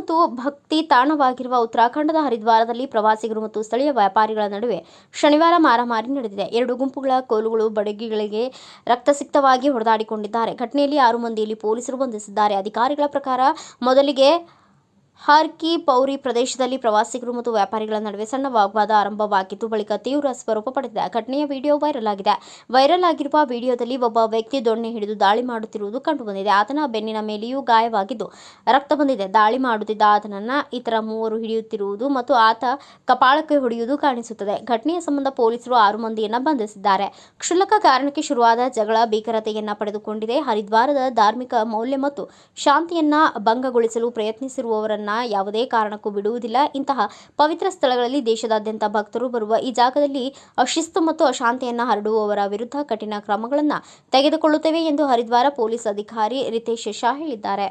ಮತ್ತು ಭಕ್ತಿ ತಾಣವಾಗಿರುವ ಉತ್ತರಾಖಂಡದ ಹರಿದ್ವಾರದಲ್ಲಿ ಪ್ರವಾಸಿಗರು ಮತ್ತು ಸ್ಥಳೀಯ ವ್ಯಾಪಾರಿಗಳ ನಡುವೆ ಶನಿವಾರ ಮಾರಾಮಾರಿ ನಡೆದಿದೆ. ಎರಡು ಗುಂಪುಗಳ ಕೋಲುಗಳು ಬಡಗಿಗಳಿಗೆ ರಕ್ತಸಿಕ್ತವಾಗಿ ಹೊಡೆದಾಡಿಕೊಂಡಿದ್ದಾರೆ. ಘಟನೆಯಲ್ಲಿ 6 ಮಂದಿಯಲ್ಲಿ ಪೊಲೀಸರು ಬಂಧಿಸಿದ್ದಾರೆ. ಅಧಿಕಾರಿಗಳ ಪ್ರಕಾರ ಮೊದಲಿಗೆ ಹರ್ ಕಿ ಪೌರಿ ಪ್ರದೇಶದಲ್ಲಿ ಪ್ರವಾಸಿಗರು ಮತ್ತು ವ್ಯಾಪಾರಿಗಳ ನಡುವೆ ಸಣ್ಣ ವಾಗ್ವಾದ ಆರಂಭವಾಗಿದ್ದು, ಬಳಿಕ ತೀವ್ರ ಸ್ವರೂಪ ಪಡೆದಿದೆ. ಘಟನೆಯ ವಿಡಿಯೋ ವೈರಲ್ ಆಗಿದೆ. ವೈರಲ್ ಆಗಿರುವ ವಿಡಿಯೋದಲ್ಲಿ ಒಬ್ಬ ವ್ಯಕ್ತಿ ದೊಣ್ಣೆ ಹಿಡಿದು ದಾಳಿ ಮಾಡುತ್ತಿರುವುದು ಕಂಡುಬಂದಿದೆ. ಆತನ ಬೆನ್ನಿನ ಮೇಲೆಯೂ ಗಾಯವಾಗಿದ್ದು ರಕ್ತ ಬಂದಿದೆ. ದಾಳಿ ಮಾಡುತ್ತಿದ್ದ ಆತನನ್ನ ಇತರ 3 ಹಿಡಿಯುತ್ತಿರುವುದು ಮತ್ತು ಆತ ಕಪಾಳಕ್ಕೆ ಹೊಡೆಯುವುದು ಕಾಣಿಸುತ್ತದೆ. ಘಟನೆಯ ಸಂಬಂಧ ಪೊಲೀಸರು 6 ಮಂದಿಯನ್ನ ಬಂಧಿಸಿದ್ದಾರೆ. ಕ್ಷುಲ್ಲಕ ಕಾರಣಕ್ಕೆ ಶುರುವಾದ ಜಗಳ ಭೀಕರತೆಯನ್ನ ಪಡೆದುಕೊಂಡಿದೆ. ಹರಿದ್ವಾರದ ಧಾರ್ಮಿಕ ಮೌಲ್ಯ ಮತ್ತು ಶಾಂತಿಯನ್ನ ಭಂಗಗೊಳಿಸಲು ಪ್ರಯತ್ನಿಸಿರುವವರನ್ನ ಯಾವುದೇ ಕಾರಣಕ್ಕೂ ಬಿಡುವುದಿಲ್ಲ. ಇಂತಹ ಪವಿತ್ರ ಸ್ಥಳಗಳಲ್ಲಿ ದೇಶದಾದ್ಯಂತ ಭಕ್ತರು ಬರುವ ಈ ಜಾಗದಲ್ಲಿ ಅಶಿಸ್ತು ಮತ್ತು ಅಶಾಂತಿಯನ್ನ ಹರಡುವವರ ವಿರುದ್ಧ ಕಠಿಣ ಕ್ರಮಗಳನ್ನು ತೆಗೆದುಕೊಳ್ಳುತ್ತೇವೆ ಎಂದು ಹರಿದ್ವಾರ ಪೊಲೀಸ್ ಅಧಿಕಾರಿ ರಿತೇಶ್ ಶಾ ಹೇಳಿದ್ದಾರೆ.